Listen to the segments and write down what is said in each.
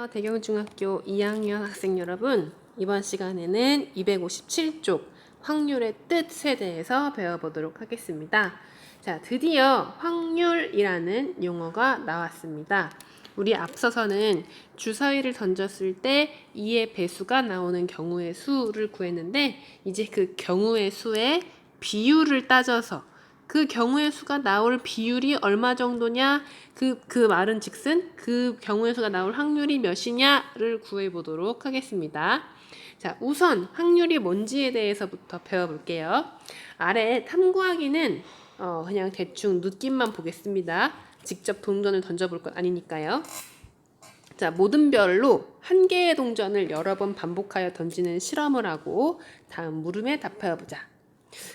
안녕하세요. 대경중학교 2학년 학생 여러분. 이번 시간에는 257쪽 확률의 뜻에 대해서 배워보도록 하겠습니다. 자, 드디어 확률이라는 용어가 나왔습니다. 우리 앞서서는 주사위를 던졌을 때 2의 배수가 나오는 경우의 수를 구했는데, 이제 그 경우의 수의 비율을 따져서 그 경우의 수가 나올 비율이 얼마 정도냐, 그 말은 즉슨 그 경우의 수가 나올 확률이 몇이냐를 구해보도록 하겠습니다. 자, 우선 확률이 뭔지에 대해서부터 배워볼게요. 아래 탐구하기는 그냥 대충 느낌만 보겠습니다. 직접 동전을 던져볼 건 아니니까요. 자, 모든 별로 한 개의 동전을 여러 번 반복하여 던지는 실험을 하고 다음 물음에 답하여보자.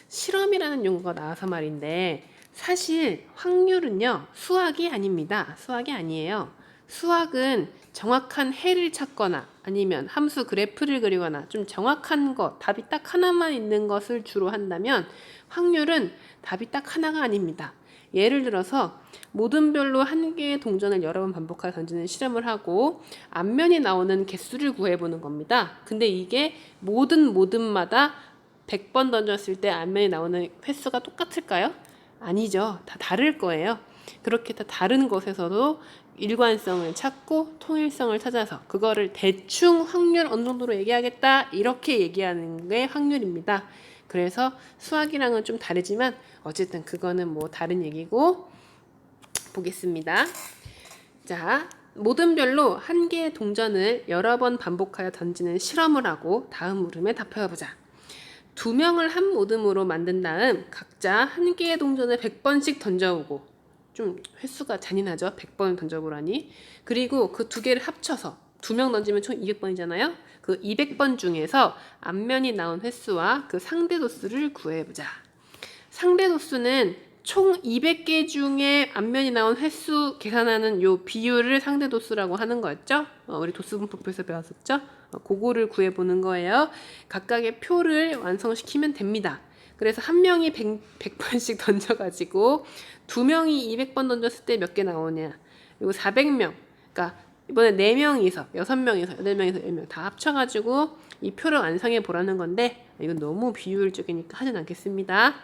실험이라는 용어가 나와서 말인데, 사실 확률은요 수학이 아닙니다. 수학이 아니에요. 수학은 정확한 해를 찾거나 아니면 함수 그래프를 그리거나 좀 정확한 것, 답이 딱 하나만 있는 것을 주로 한다면, 확률은 답이 딱 하나가 아닙니다. 예를 들어서 모든 별로 한 개의 동전을 여러 번 반복하여 던지는 실험을 하고 앞면이 나오는 개수를 구해보는 겁니다. 근데 이게 모든마다 100번 던졌을 때 앞면이 나오는 횟수가 똑같을까요? 아니죠. 다 다를 거예요. 그렇게 다 다른 것에서도 일관성을 찾고 통일성을 찾아서 그거를 대충 확률 어느 정도로 얘기하겠다, 이렇게 얘기하는 게 확률입니다. 그래서 수학이랑은 좀 다르지만 어쨌든 그거는 뭐 다른 얘기고, 보겠습니다. 자, 모든 별로 한 개의 동전을 여러 번 반복하여 던지는 실험을 하고 다음 물음에 답해보자. 2명을 한 모듬으로 만든 다음 각자 한 개의 동전을 100번씩 던져오고, 좀 횟수가 잔인하죠. 100번을 던져보라니. 그리고 그 두 개를 합쳐서 2명 던지면 총 200번이잖아요. 그 200번 중에서 앞면이 나온 횟수와 그 상대 도수를 구해보자. 상대 도수는 총 200개 중에 앞면이 나온 횟수 계산하는 요 비율을 상대 도수라고 하는 거였죠. 우리 도수분법에서 배웠었죠. 그거를 구해보는 거예요. 각각의 표를 완성시키면 됩니다. 그래서 한 명이 100번씩 던져가지고 2명이 200번 던졌을 때 몇 개 나오냐. 그리고 400명, 그러니까 이번에 4명이서 6명이서 8명이서 10명 다 합쳐가지고 이 표를 완성해 보라는 건데, 이건 너무 비효율적이니까 하진 않겠습니다.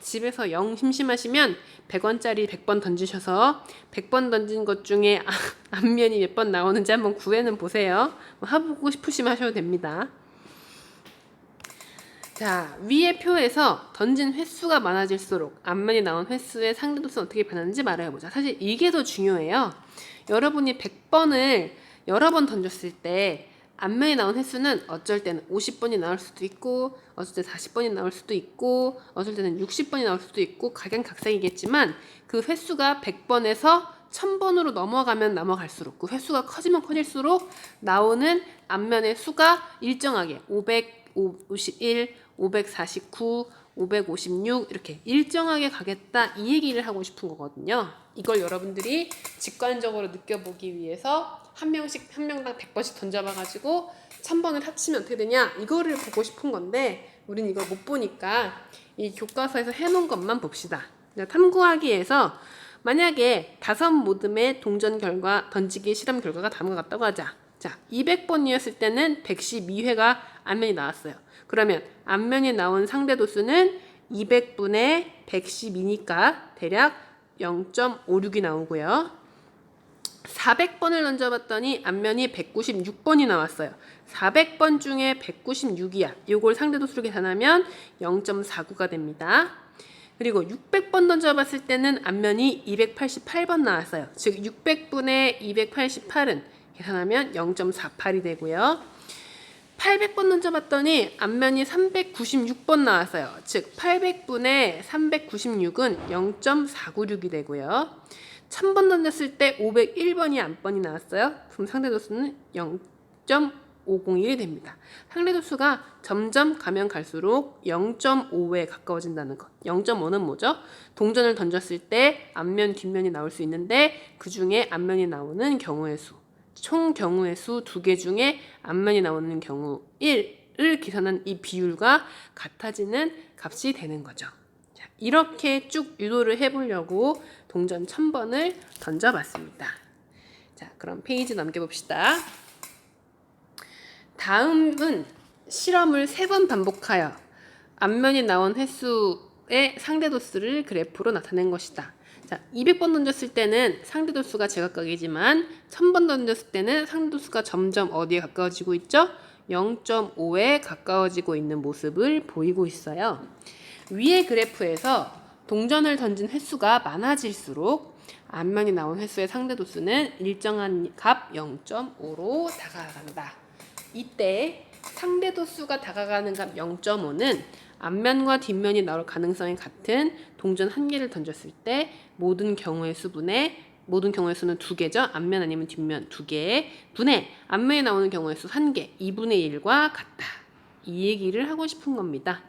집에서 영 심심하시면 100원짜리 100번 던지셔서 100번 던진 것 중에 앞면이 몇 번 나오는지 한번 구해는 보세요. 해보고 싶으시면 하셔도 됩니다. 자, 위의 표에서 던진 횟수가 많아질수록 앞면이 나온 횟수의 상대도수는 어떻게 변하는지 말해보자. 사실 이게 더 중요해요. 여러분이 100번을 여러 번 던졌을 때 앞면이 나온 횟수는 어쩔 때는 50번이 나올 수도 있고, 어쩔 때 40번이 나올 수도 있고, 어쩔 때는 60번이 나올 수도 있고, 각양각색이겠지만 그 횟수가 100번에서 1000번으로 넘어갈수록, 그 횟수가 커지면 커질수록 나오는 앞면의 수가 일정하게 551, 549, 556 이렇게 일정하게 가겠다, 이 얘기를 하고 싶은 거거든요. 이걸 여러분들이 직관적으로 느껴보기 위해서 한 명당 100번씩 던져봐가지고 1000번을 합치면 어떻게 되냐, 이거를 보고 싶은 건데 우린 이걸 못 보니까 이 교과서에서 해놓은 것만 봅시다. 탐구하기에서 만약에 5모듬의 동전 결과, 던지기 실험 결과가 다음과 같다고 하자. 자, 200번이었을 때는 112회가 앞면이 나왔어요. 그러면 앞면이 나온 상대 도수는 200분의 112니까 대략 0.56이 나오고요. 400번을 던져봤더니 앞면이 196번이 나왔어요. 400번 중에 196이야. 이걸 상대 도수로 계산하면 0.49가 됩니다. 그리고 600번 던져봤을 때는 앞면이 288번 나왔어요. 즉 600분의 288은 계산하면 0.48이 되고요. 800번 던져봤더니 앞면이 396번 나왔어요. 즉 800분의 396은 0.496이 되고요. 1000번 던졌을 때 501번이 앞번이 나왔어요. 그럼 상대도수는 0.501이 됩니다. 상대도수가 점점 가면 갈수록 0.5에 가까워진다는 것. 0.5는 뭐죠? 동전을 던졌을 때 앞면, 뒷면이 나올 수 있는데 그 중에 앞면이 나오는 경우의 수. 총 경우의 수 2개 중에 앞면이 나오는 경우 1을 계산한 이 비율과 같아지는 값이 되는 거죠. 자, 이렇게 쭉 유도를 해보려고 동전 1000번을 던져봤습니다. 자, 그럼 페이지 넘겨봅시다. 다음은 실험을 3번 반복하여 앞면이 나온 횟수의 상대도수를 그래프로 나타낸 것이다. 자, 200번 던졌을 때는 상대도수가 제각각이지만 1000번 던졌을 때는 상대도수가 점점 어디에 가까워지고 있죠? 0.5에 가까워지고 있는 모습을 보이고 있어요. 위의 그래프에서 동전을 던진 횟수가 많아질수록 앞면이 나온 횟수의 상대도수는 일정한 값 0.5로 다가간다. 이때 상대도수가 다가가는 값 0.5는 앞면과 뒷면이 나올 가능성이 같은 동전 1개를 던졌을 때 모든 경우의 수는 2개죠. 앞면 아니면 뒷면 2개 분의 앞면에 나오는 경우의 수 1개 2분의 1과 같다. 이 얘기를 하고 싶은 겁니다.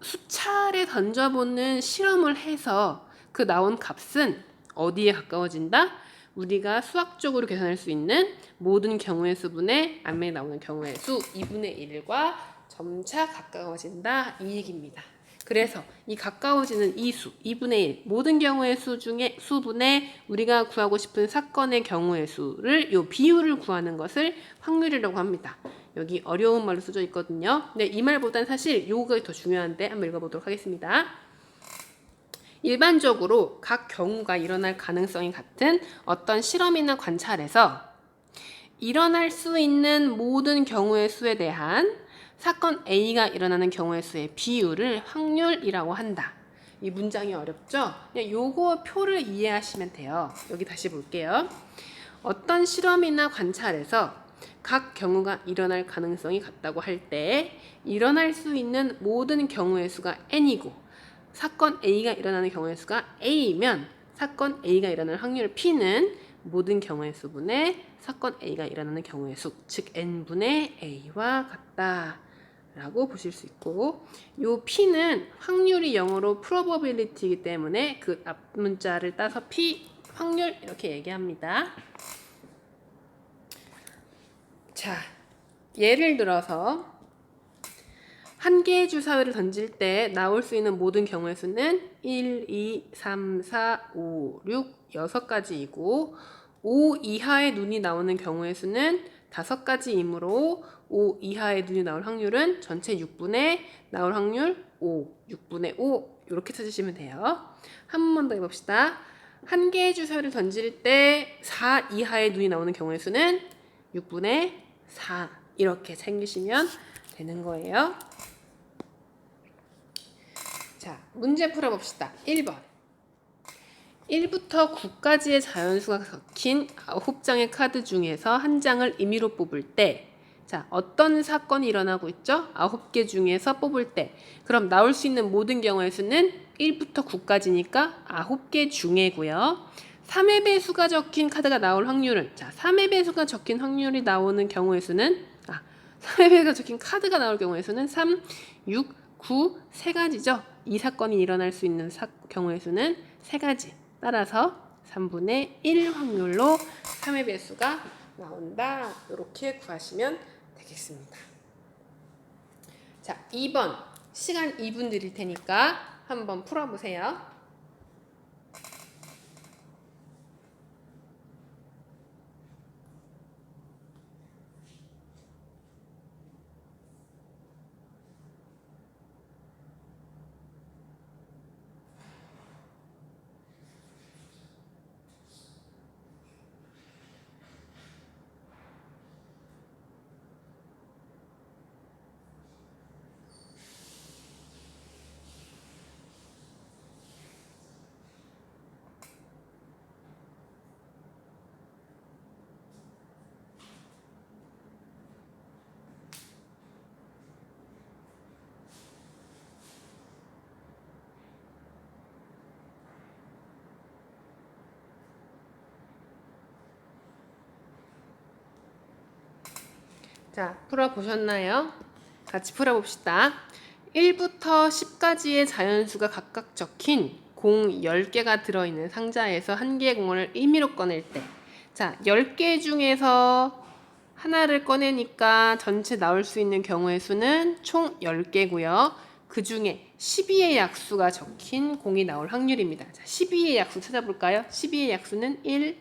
수차례 던져보는 실험을 해서 그 나온 값은 어디에 가까워진다? 우리가 수학적으로 계산할 수 있는 모든 경우의 수분의 앞면에 나오는 경우의 수 2분의 1과 점차 가까워진다. 이 얘기입니다. 그래서 이 가까워지는 이 수, 2분의 1, 모든 경우의 수 중에 수분의 우리가 구하고 싶은 사건의 경우의 수를 요 비율을 구하는 것을 확률이라고 합니다. 여기 어려운 말로 써져 있거든요. 근데 이 말보단 사실 요가 더 중요한데 한번 읽어보도록 하겠습니다. 일반적으로 각 경우가 일어날 가능성이 같은 어떤 실험이나 관찰에서 일어날 수 있는 모든 경우의 수에 대한 사건 A가 일어나는 경우의 수의 비율을 확률이라고 한다. 이 문장이 어렵죠? 그냥 요거 표를 이해하시면 돼요. 여기 다시 볼게요. 어떤 실험이나 관찰에서 각 경우가 일어날 가능성이 같다고 할 때 일어날 수 있는 모든 경우의 수가 n이고 사건 A가 일어나는 경우의 수가 A이면 사건 A가 일어날 확률 P는 모든 경우의 수분의 사건 A가 일어나는 경우의 수, 즉 n분의 A와 같다 라고 보실 수 있고, 요 P는 확률이 0으로 probability이기 때문에 그 앞문자를 따서 P 확률 이렇게 얘기합니다. 자, 예를 들어서 한 개의 주사위를 던질 때 나올 수 있는 모든 경우의 수는 1, 2, 3, 4, 5, 6, 6가지이고 5 이하의 눈이 나오는 경우의 수는 5가지이므로 5 이하의 눈이 나올 확률은 전체 6분의 나올 확률 5, 6분의 5 이렇게 찾으시면 돼요. 한 번 더 해봅시다. 한 개의 주사위를 던질 때 4 이하의 눈이 나오는 경우의 수는 6분의 4 이렇게 챙기시면 되는 거예요. 자, 문제 풀어봅시다. 1번 1부터 9까지의 자연수가 적힌 9장의 카드 중에서 한 장을 임의로 뽑을 때 자, 어떤 사건이 일어나고 있죠? 9개 중에서 뽑을 때 그럼 나올 수 있는 모든 경우의 수는 1부터 9까지니까 9개 중에고요. 3의 배수가 적힌 카드가 나올 확률은 자, 3의 배수가 적힌 확률이 나오는 경우의 수는 3의 배수가 적힌 카드가 나올 경우의 수는 3, 6, 9, 3가지죠. 이 사건이 일어날 수 있는 경우의 수는 3가지. 따라서 3분의 1 확률로 3의 배수가 나온다. 이렇게 구하시면 되겠습니다. 자, 2번 시간 2분 드릴 테니까 한번 풀어보세요. 자, 풀어보셨나요? 같이 풀어봅시다. 1부터 10까지의 자연수가 각각 적힌 공 10개가 들어있는 상자에서 한 개의 공을 임의로 꺼낼 때 자, 10개 중에서 하나를 꺼내니까 전체 나올 수 있는 경우의 수는 총 10개고요. 그 중에 12의 약수가 적힌 공이 나올 확률입니다. 자, 12의 약수 찾아볼까요? 12의 약수는 1,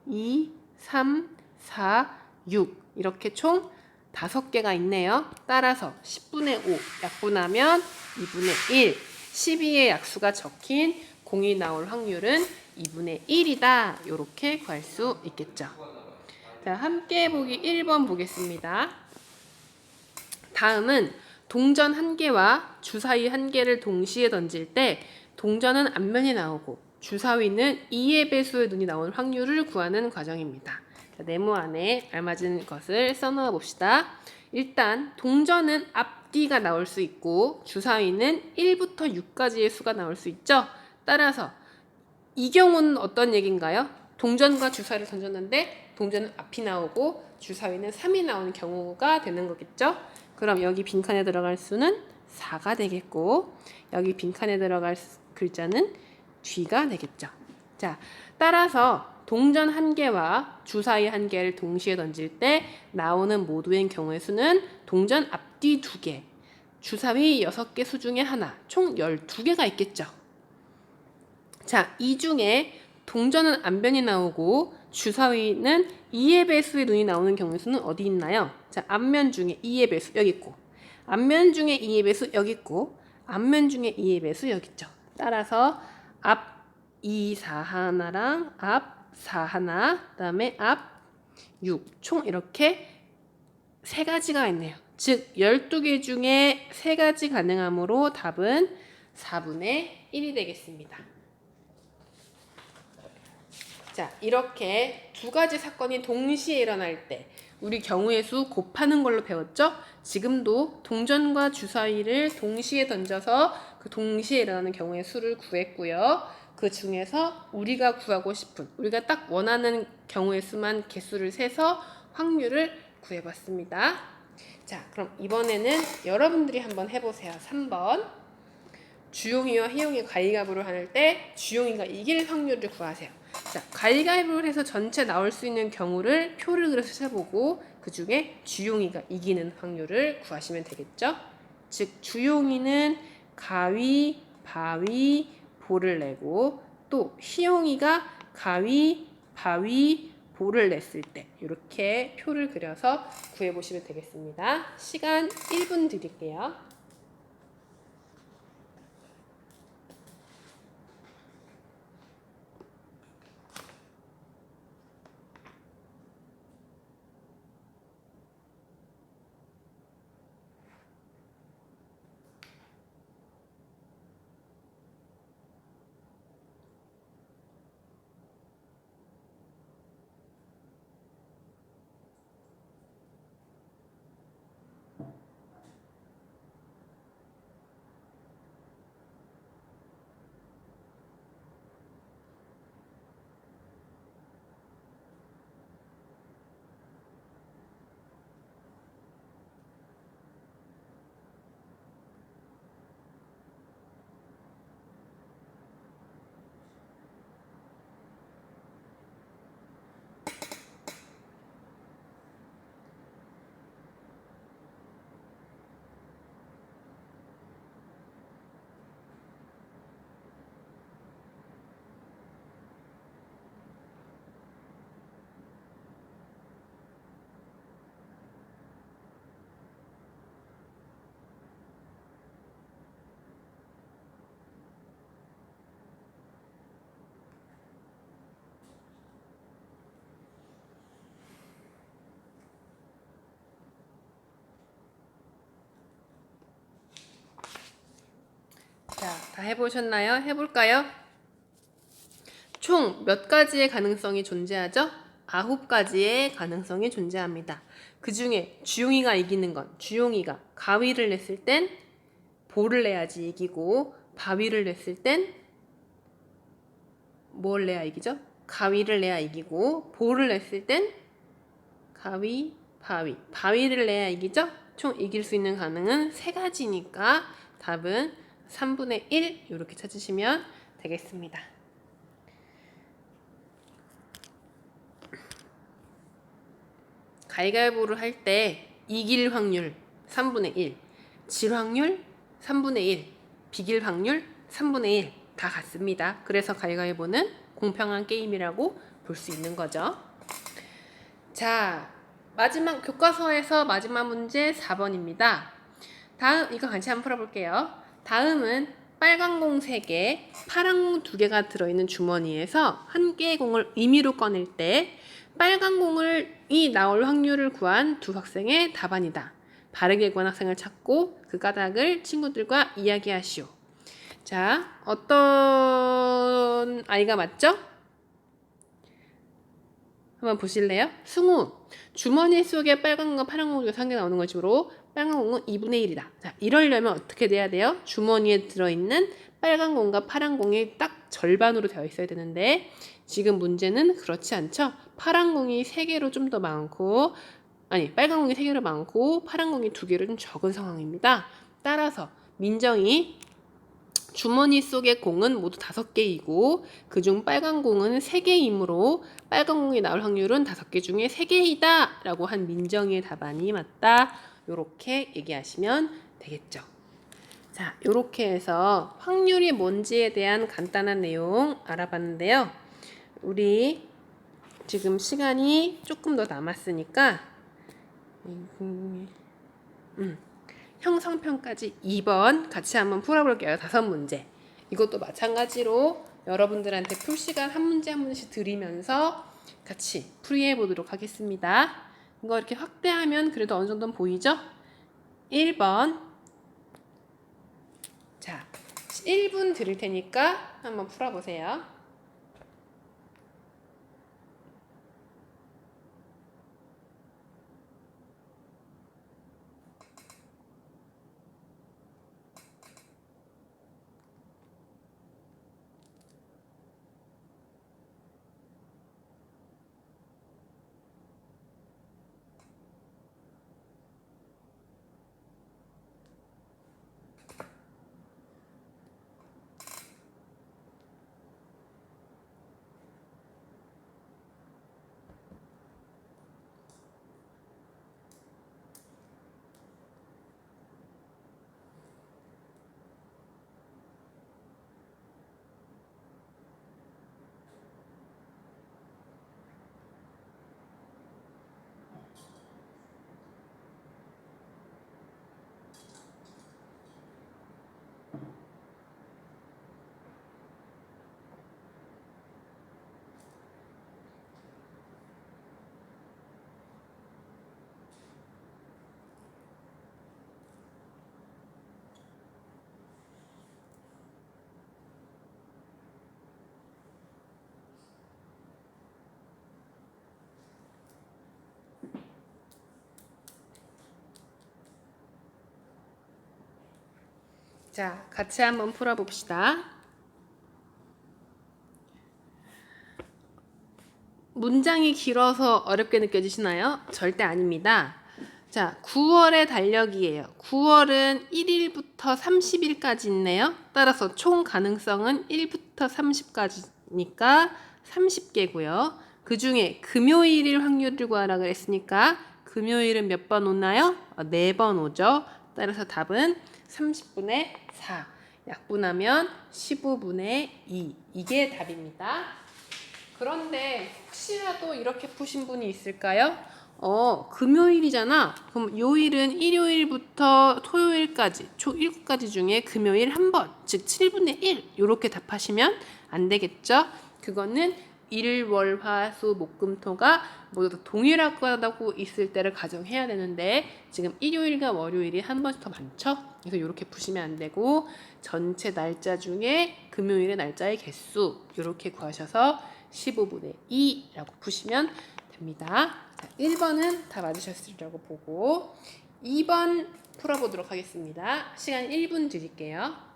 2, 3, 4, 6 이렇게 총 5개가 있네요. 따라서 10분의 5 약분하면 2분의 1, 12의 약수가 적힌 공이 나올 확률은 2분의 1이다. 이렇게 구할 수 있겠죠. 자, 함께 보기 1번 보겠습니다. 다음은 동전 1개와 주사위 1개를 동시에 던질 때 동전은 앞면이 나오고 주사위는 2의 배수의 눈이 나올 확률을 구하는 과정입니다. 자, 네모 안에 알맞은 것을 써놓아 봅시다. 일단 동전은 앞뒤가 나올 수 있고 주사위는 1부터 6까지의 수가 나올 수 있죠. 따라서 이 경우는 어떤 얘기인가요? 동전과 주사위를 던졌는데 동전은 앞이 나오고 주사위는 3이 나오는 경우가 되는 거겠죠. 그럼 여기 빈칸에 들어갈 수는 4가 되겠고 여기 빈칸에 들어갈 글자는 뒤가 되겠죠. 자, 따라서 동전 1개와 주사위 1개를 동시에 던질 때 나오는 모두의 경우의 수는 동전 앞뒤 2개, 주사위 6개 수 중에 하나, 총 12개가 있겠죠. 자, 이 중에 동전은 앞면이 나오고 주사위는 2의 배수의 눈이 나오는 경우의 수는 어디 있나요? 자, 앞면 중에 2의 배수 여기 있고 앞면 중에 2의 배수 여기 있고 앞면 중에 2의 배수 여기 있죠. 따라서 앞 2, 4 하나랑 앞 4 하나, 그다음에 앞 6, 총 이렇게 3가지가 있네요. 즉 12개 중에 3가지 가능하므로 답은 4분의 1이 되겠습니다. 자, 이렇게 2가지 사건이 동시에 일어날 때 우리 경우의 수 곱하는 걸로 배웠죠? 지금도 동전과 주사위를 동시에 던져서 그 동시에 일어나는 경우의 수를 구했고요. 그 중에서 우리가 구하고 싶은, 우리가 딱 원하는 경우의 수만 개수를 세서 확률을 구해봤습니다. 자, 그럼 이번에는 여러분들이 한번 해보세요. 3번. 주용이와 희용이 가위바위보를 할 때 주용이가 이길 확률을 구하세요. 자, 가위바위보를 해서 전체 나올 수 있는 경우를 표를 그려서 세보고 그 중에 주용이가 이기는 확률을 구하시면 되겠죠. 즉 주용이는 가위, 바위, 보를 내고 또 희용이가 가위, 바위, 보를 냈을 때 이렇게 표를 그려서 구해보시면 되겠습니다. 시간 1분 드릴게요. 자, 다 해보셨나요? 해볼까요? 총 몇 가지의 가능성이 존재하죠? 9가지의 가능성이 존재합니다. 그 중에 주용이가 이기는 건 주용이가 가위를 냈을 땐 보를 내야지 이기고 바위를 냈을 땐 뭘 내야 이기죠? 가위를 내야 이기고 보를 냈을 땐 가위, 바위, 바위를 내야 이기죠? 총 이길 수 있는 가능은 3가지니까 답은 3분의 1 이렇게 찾으시면 되겠습니다. 가위바위보를 할 때 이길 확률 3분의 1, 질 확률 3분의 1, 비길 확률 3분의 1 다 같습니다. 그래서 가위바위보는 공평한 게임이라고 볼 수 있는 거죠. 자, 마지막 교과서에서 마지막 문제 4번입니다. 다음 이거 같이 한번 풀어볼게요. 다음은 빨간 공 3개, 파란 공 2개가 들어있는 주머니에서 한 개의 공을 임의로 꺼낼 때 빨간 공이 나올 확률을 구한 두 학생의 답안이다. 바르게 구한 학생을 찾고 그 까닭을 친구들과 이야기하시오. 자, 어떤 아이가 맞죠? 한번 보실래요? 승우, 주머니 속에 빨간 공과 파란 공 중에 한 개 나오는 것으로 빨간 공은 2분의 1이다. 자, 이러려면 어떻게 돼야 돼요? 주머니에 들어있는 빨간 공과 파란 공이 딱 절반으로 되어 있어야 되는데 지금 문제는 그렇지 않죠? 파란 공이 3개로 좀 더 많고 빨간 공이 3개로 많고 파란 공이 2개로 좀 적은 상황입니다. 따라서 민정이 주머니 속의 공은 모두 5개이고 그중 빨간 공은 3개이므로 빨간 공이 나올 확률은 5개 중에 3개이다 라고 한 민정이의 답안이 맞다. 요렇게 얘기하시면 되겠죠. 자, 요렇게 해서 확률이 뭔지에 대한 간단한 내용 알아봤는데요. 우리 지금 시간이 조금 더 남았으니까 형성편까지 2번 같이 한번 풀어볼게요. 5문제. 이것도 마찬가지로 여러분들한테 풀 시간 한 문제 한 문제씩 드리면서 같이 풀이해 보도록 하겠습니다. 이거 이렇게 확대하면 그래도 어느 정도는 보이죠? 1번. 자, 1분 드릴 테니까 한번 풀어보세요. 자, 같이 한번 풀어봅시다. 문장이 길어서 어렵게 느껴지시나요? 절대 아닙니다. 자, 9월의 달력이에요. 9월은 1일부터 30일까지 있네요. 따라서 총 가능성은 1부터 30까지니까 30개고요. 그 중에 금요일일 확률을 구하라 그랬으니까 금요일은 몇 번 오나요? 4번 오죠. 따라서 답은 30분의 4. 약분하면 15분의 2. 이게 답입니다. 그런데 혹시라도 이렇게 푸신 분이 있을까요? 금요일이잖아. 그럼 요일은 일요일부터 토요일까지 총 7가지 중에 금요일 한 번, 즉 7분의 1 이렇게 답하시면 안 되겠죠? 그거는 일, 월, 화, 수, 목, 금, 토가 모두 동일하다고 있을 때를 가정해야 되는데 지금 일요일과 월요일이 한 번씩 더 많죠? 그래서 이렇게 푸시면 안 되고 전체 날짜 중에 금요일의 날짜의 개수 이렇게 구하셔서 15분의 2라고 푸시면 됩니다. 자, 1번은 다 맞으셨으리라고 보고 2번 풀어보도록 하겠습니다. 시간 1분 드릴게요.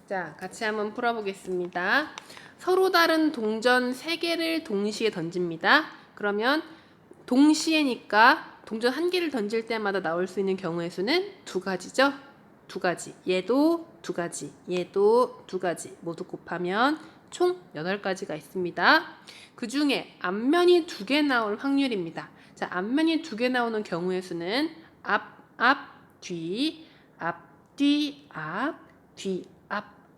자, 같이 한번 풀어보겠습니다. 서로 다른 동전 3개를 동시에 던집니다. 그러면 동시에니까 동전 1개를 던질 때마다 나올 수 있는 경우의 수는 2가지죠. 2가지. 얘도 2가지. 얘도 2가지. 모두 곱하면 총 8가지가 있습니다. 그 중에 앞면이 2개 나올 확률입니다. 자, 앞면이 2개 나오는 경우의 수는 앞, 뒤, 앞, 뒤, 앞, 뒤,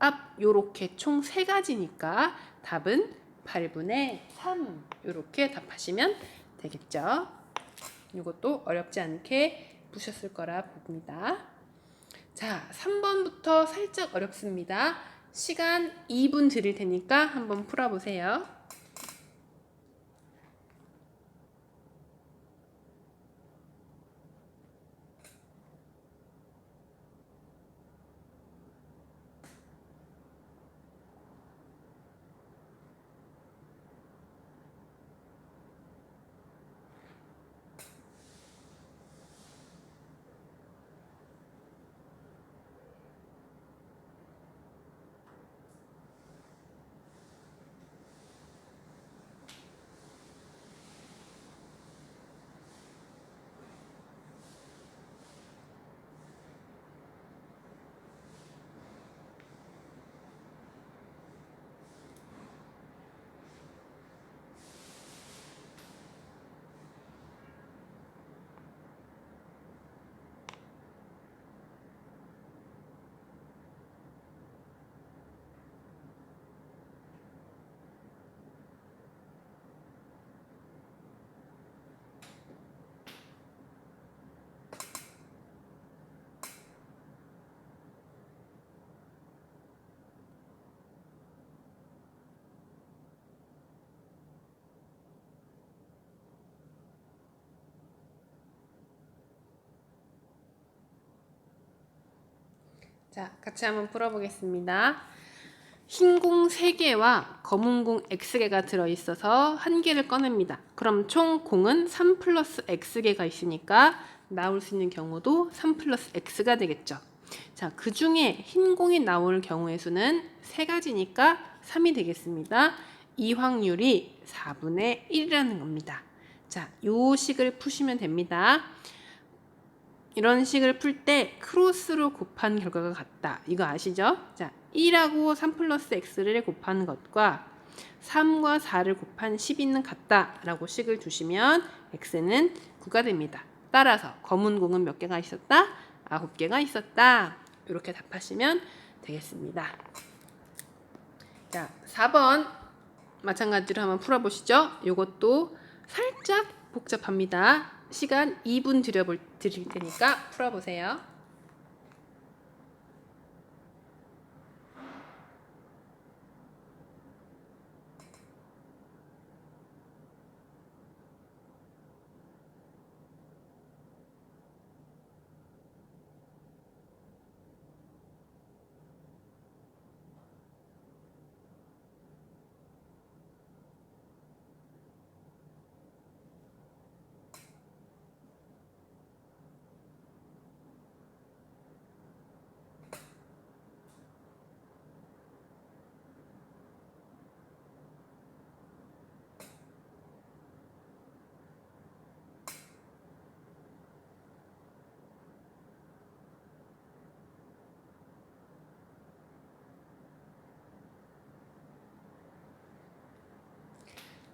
앞 요렇게 총 3가지니까 답은 8분의 3 요렇게 답하시면 되겠죠. 이것도 어렵지 않게 푸셨을 거라 봅니다. 자, 3번부터 살짝 어렵습니다. 시간 2분 드릴 테니까 한번 풀어보세요. 자, 같이 한번 풀어보겠습니다. 흰 공 3개와 검은 공 X개가 들어있어서 1개를 꺼냅니다. 그럼 총 공은 3 플러스 X개가 있으니까 나올 수 있는 경우도 3 플러스 X가 되겠죠. 자, 그 중에 흰 공이 나올 경우의 수는 3가지니까 3이 되겠습니다. 이 확률이 4분의 1이라는 겁니다. 자, 요 식을 푸시면 됩니다. 이런 식을 풀 때 크로스로 곱한 결과가 같다. 이거 아시죠? 자, 1하고 3 플러스 x를 곱한 것과 3과 4를 곱한 12는 같다 라고 식을 두시면 x는 9가 됩니다. 따라서 검은 공은 몇 개가 있었다? 9개가 있었다. 이렇게 답하시면 되겠습니다. 자, 4번 마찬가지로 한번 풀어보시죠. 이것도 살짝 복잡합니다. 시간 2분 드릴 테니까 풀어보세요.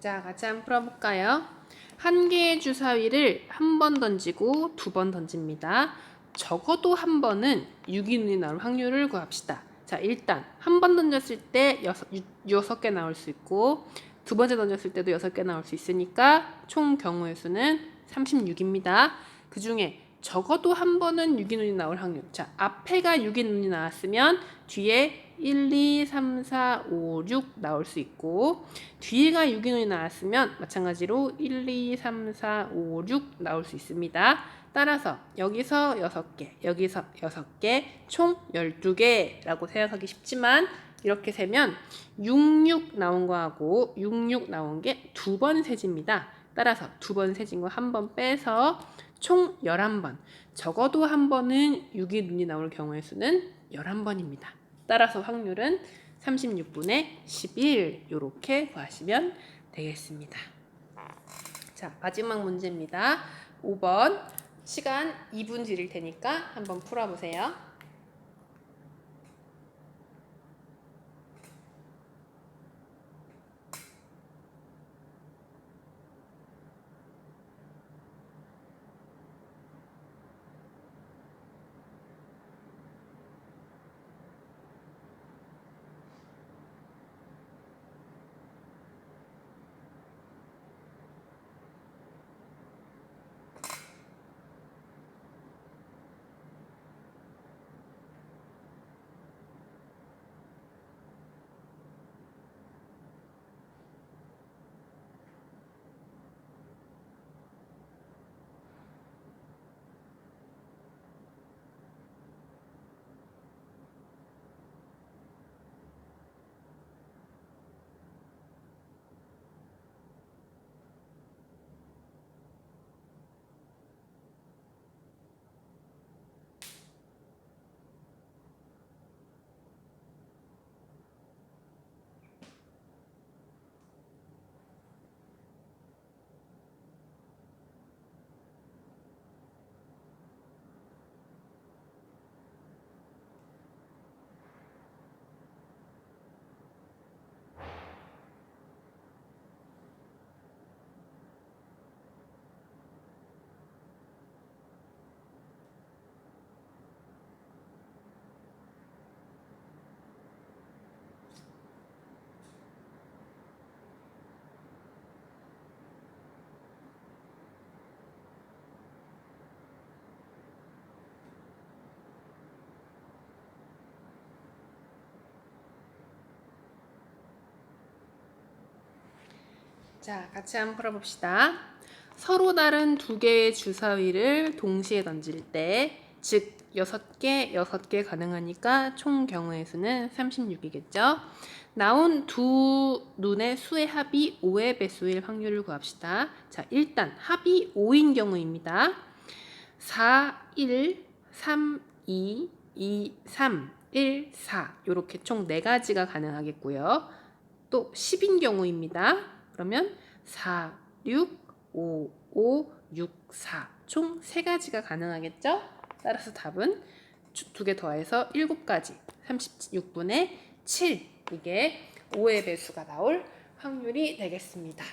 자, 같이 한번 풀어볼까요? 한 개의 주사위를 한 번 던지고 2번 던집니다. 적어도 한 번은 유기눈이 나올 확률을 구합시다. 자, 일단 한 번 던졌을 때 6개 나올 수 있고 2번째 던졌을 때도 6개 나올 수 있으니까 총 경우의 수는 36입니다. 그 중에 적어도 한 번은 유기눈이 나올 확률. 자, 앞에가 유기눈이 나왔으면 뒤에 1, 2, 3, 4, 5, 6 나올 수 있고 뒤에가 유기눈이 나왔으면 마찬가지로 1, 2, 3, 4, 5, 6 나올 수 있습니다. 따라서 여기서 6개, 여기서 6개, 총 12개라고 생각하기 쉽지만 이렇게 세면 66 나온 거하고 66 나온 게 2번 세집니다. 따라서 2번 세진 거 한 번 빼서 총 11번, 적어도 한 번은 유기눈이 나올 경우의 수는 11번입니다. 따라서 확률은 36분의 11 이렇게 구하시면 되겠습니다. 자, 마지막 문제입니다. 5번 시간 2분 드릴 테니까 한번 풀어보세요. 자, 같이 한번 풀어봅시다. 서로 다른 두 개의 주사위를 동시에 던질 때, 즉 6개 가능하니까 총 경우의 수는 36이겠죠. 나온 두 눈의 수의 합이 5의 배수일 확률을 구합시다. 자, 일단 합이 5인 경우입니다. 4, 1, 3, 2, 2, 3, 1, 4 이렇게 총 4가지가 가능하겠고요. 또 10인 경우입니다. 그러면 4, 6, 5, 5, 6, 4 총 3가지가 가능하겠죠? 따라서 답은 2개 더해서 7가지 36분의 7 이게 5의 배수가 나올 확률이 되겠습니다.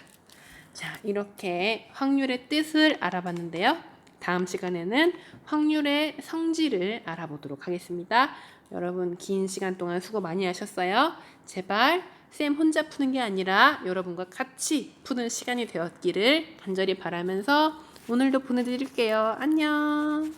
자, 이렇게 확률의 뜻을 알아봤는데요. 다음 시간에는 확률의 성질을 알아보도록 하겠습니다. 여러분 긴 시간 동안 수고 많이 하셨어요. 제발 쌤 혼자 푸는 게 아니라 여러분과 같이 푸는 시간이 되었기를 간절히 바라면서 오늘도 보내드릴게요. 안녕.